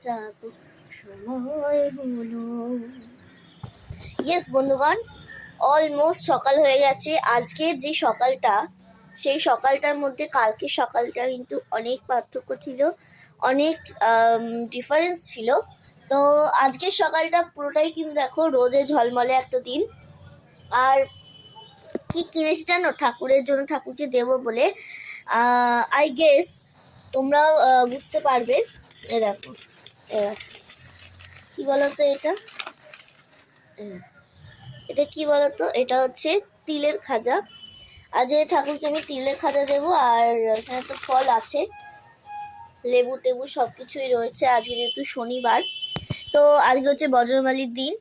যাবো, সময় হলো। ইয়েস বন্ধুগণ, অলমোস্ট সকাল হয়ে গেছে। আজকে যে সকালটা, সেই সকালটার মধ্যে কালকে সকালটা কিন্তু অনেক পার্থক্য ছিল, অনেক ডিফারেন্স ছিল। তো আজকের সকালটা পুরোটাই কিন্তু দেখো রোদে ঝলমলে একটা দিন। আর কি কিনেছি জানো, ঠাকুরের জন্য, ঠাকুরকে দেবো বলে। আই গেস তোমরাও বুঝতে পারবে। এ দেখো, কি বলতো এটা কি বলতো, এটা হচ্ছে তিলের খাজা। আজ ঠাকুরকে আমি তিলের খাজা দেবো। আর এখানে তো ফল আছে, লেবু টেবু সব কিছুই রয়েছে। আজকে যেহেতু শনিবার, তো আজকে হচ্ছে বজরংবলীর দিন।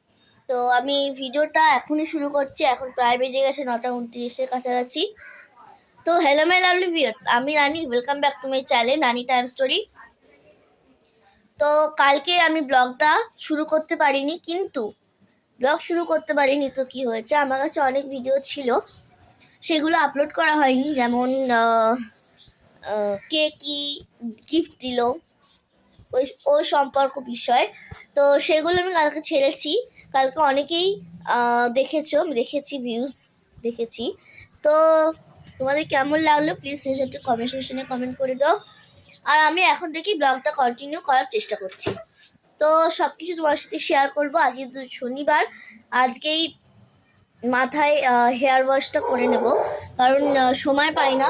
তো আমি ভিডিওটা এখনই শুরু করছি। এখন প্রায় বেজে গেছে 9:29-এর কাছাকাছি। তো হ্যালো মাই লাভলি ভিউয়ার্স, আমি Rani, welcome back to my channel Rani time story. তো কালকে আমি ব্লগটা শুরু করতে পারিনি, তো কি হয়েছে, আমার কাছে অনেক ভিডিও ছিল, সেগুলো আপলোড করা হয়নি। যেমন কে কি গিফট দিল, ওই বিষয়। তো সেগুলো আমি কালকে ছেড়েছি। কালকে অনেকেই দেখেছি, ভিউজ দেখেছি। তো তোমাদের কেমন লাগলো প্লিজ সেটা কমেন্ট সেকশনে কমেন্ট করে দাও। আর আমি এখন থেকে ব্লগটা কন্টিনিউ করার চেষ্টা করছি। তো সব কিছু তোমার সাথে শেয়ার করবো। আজকে শনিবার, আজকেই মাথায় হেয়ার ওয়াশটা করে নেব, কারণ সময় পাই না,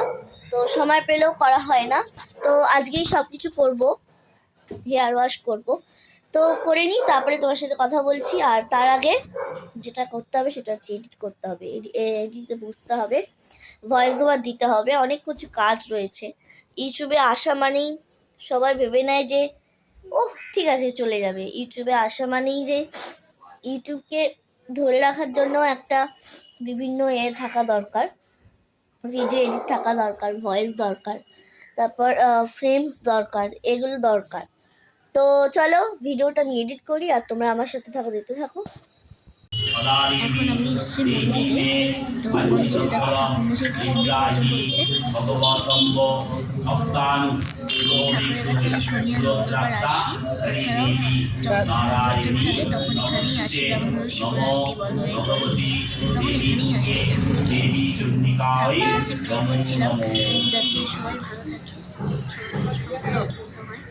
তো সময় পেলেও করা হয় না। তো আজকেই সব কিছু করবো, হেয়ার ওয়াশ করব। তো করে নিই, তারপরে তোমার সাথে কথা বলছি। আর তার আগে যেটা করতে হবে সেটা হচ্ছে এডিট করতে হবে, এডিটে বুঝতে হবে, ভয়েস ওভার দিতে হবে, অনেক কিছু কাজ রয়েছে। ইউটিউবে আসা মানেই সবাই ভেবে নেয় যে ও ঠিক আছে চলে যাবে। ইউটিউবে আসা মানেই যে ইউটিউবকে ধরে রাখার জন্য একটা বিভিন্ন থাকা দরকার, ভিডিও এডিট থাকা দরকার, ভয়েস দরকার, তারপর ফ্রেমস দরকার, এগুলো দরকার। তো চলো ভিডিওটা আমি এডিট করি আর তোমরা আমার সাথে দেখতে থাকো। এখন আমি এসেছি মন্দিরে। তো মন্দিরে দেখো ঠাকুরমশাই কি সুন্দর পুজো করছে। ঠাকুরের কাছে শনি আর মঙ্গলবার আসি, এছাড়াও যখন অনুষ্ঠান থাকে তখন এখানেই আসি। যেমন ধরো শিবরাত্রি বলো, এই বলো, তখন এখানেই আসি। ঠাকুরের কাছে প্রে করছিলাম যাতে সবাই ভালো থাকে, সবার পূর্ণ হয়।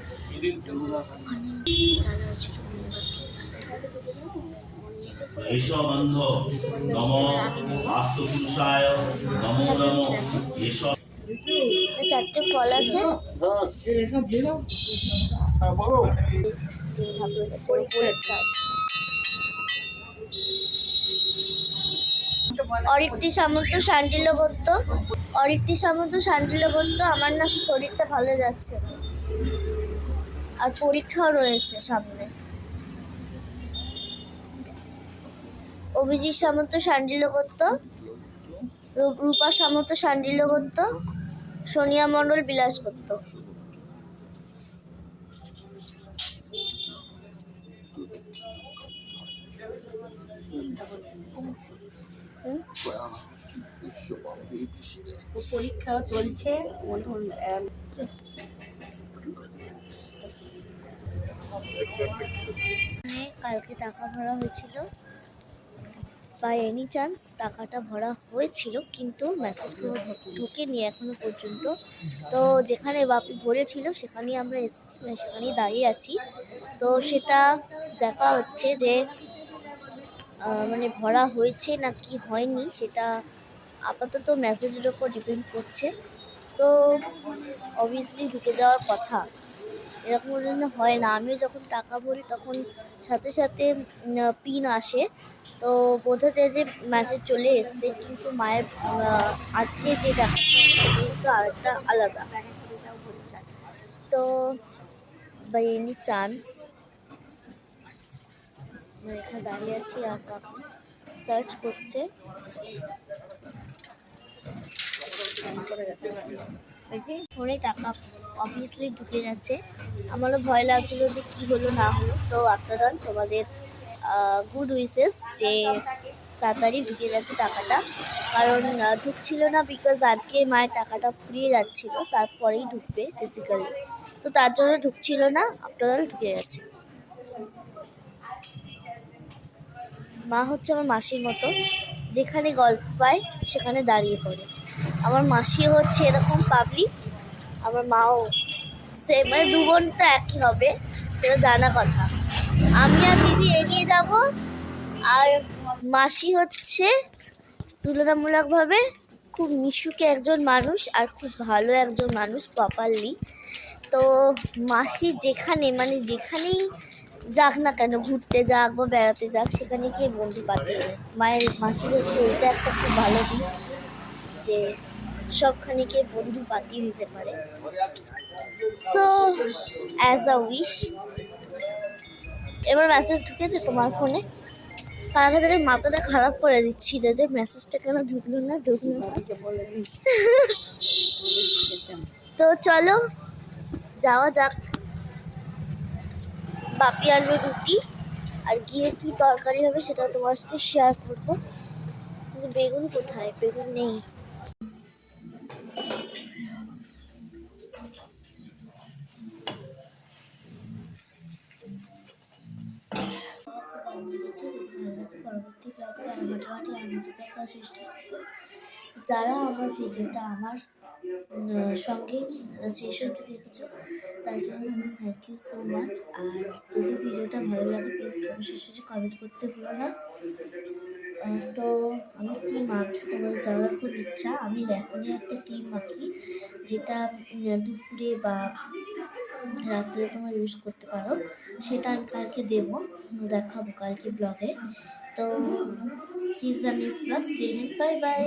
এসো বন্ধ নম আস্তু পুরুষায় নমো নমো এসো। চারটে ফল আছে, অরিত্রি সামন্ত শান্ডিল্য করতো। আমার না শরীরটা ভালো যাচ্ছে না, আর পরীক্ষাও রয়েছে সামনে। অভিজিৎ সামন্ত শান্ডিল্য করতো, রূপা সামন্ত শান্ডিল্য করতো, সোনিয়া মণ্ডল বিলাস করতো। পরীক্ষাও চলছে। কালকে টাকা ভরা হয়েছিল, বাই এনি চান্স টাকাটা ভরা হয়েছিল, কিন্তু মেসেজগুলো ঢোকেনি এখনো পর্যন্ত। তো যেখানে বাপি ভরেছিল সেখানেই আমরা এসেছি, সেখানেই দাঁড়িয়ে আছি। তো সেটা দেখা হচ্ছে যে মানে ভরা হয়েছে না কি হয়নি, সেটা আপাতত মেসেজের ওপর ডিপেন্ড করছে। তো অবভিয়াসলি ঢুকে যাওয়ার কথা, এরকম জন্য হয় না। আমিও যখন টাকা ভরি তখন সাথে সাথে পিন আসে, তো বোঝা যায় যে মেসেজ চলে এসছে। কিন্তু মায়ের আজকে যে টাকাটা কিন্তু আরেকটা আলাদা। তো বাই এনি চান্স এখানে দাঁড়িয়ে আছি আর কাকু সার্চ করছে। ফোনে টাকা অবভিয়াসলি ঢুকে গেছে। আমারও ভয় লাগছিল যে কি হলো না হলো। তো আফটার অল তোমাদের গুড উইসেস যে তাড়াতাড়ি ঢুকে গেছে টাকাটা, কারণ ঢুকছিল না বিকজ আজকে মায়ের টাকাটা ফুরিয়ে যাচ্ছিল, তারপরেই ঢুকবে বেসিক্যালি, তো তার জন্য ঢুকছিল না, আপনারা ঢুকে গেছে। মা হচ্ছে আমার মাসির মতো, যেখানে গল্প পায় সেখানে দাঁড়িয়ে পড়ে। আমার মাসি হচ্ছে এরকম পাবলিক, আমার মাও সেম, মানে দু বোন তো একই হবে, সেটা জানা কথা। আমি আর দিদি এগিয়ে যাব, আর মাসি হচ্ছে তুলনামূলকভাবে খুব মিশুকে একজন মানুষ আর খুব ভালো একজন মানুষ প্রপারলি। তো মাসি যেখানে মানে যেখানেই যাক না কেন, ঘুরতে যাক বা বেড়াতে যাক, সেখানে গিয়ে বন্ধু পাতিয়ে দেয়। মাসির হচ্ছে এটা একটা খুব ভালো দিক, যে সবখানে গিয়ে বন্ধু পাতিয়ে দিতে পারে। So as a wish. এবার মেসেজ ঢুকেছে তোমার ফোনে, তার আগে মাথাটা খারাপ করে দিচ্ছিল যে মেসেজটা কেন ঢুকলো না। তো চলো যাওয়া যাক। বাপি আনবে রুটি, আর গিয়ে কি তরকারি হবে সেটা তোমার সাথে শেয়ার করবো। কিন্তু বেগুন কোথায়? বেগুন নেই। পরবর্তী যারা আমার ভিডিওটা আমার সঙ্গে শেষ অবধি দেখেছো, তার জন্য আমি থ্যাংক ইউ সো মাচ। আর যদি ভিডিওটা ভালো লাগে প্লিজ অবশ্যই কমেন্ট করতে ভুলো না। তো আমি কী মাখি তোমাদের জানার খুব ইচ্ছা। আমি এখনই একটা ক্রিম মাখি, যেটা দুপুরে বা রাত্রে তোমরা ইউজ করতে পারো, সেটা আমি কালকে দেবো, দেখাবো কালকে ব্লগে। তো sees the next vlog, bye by.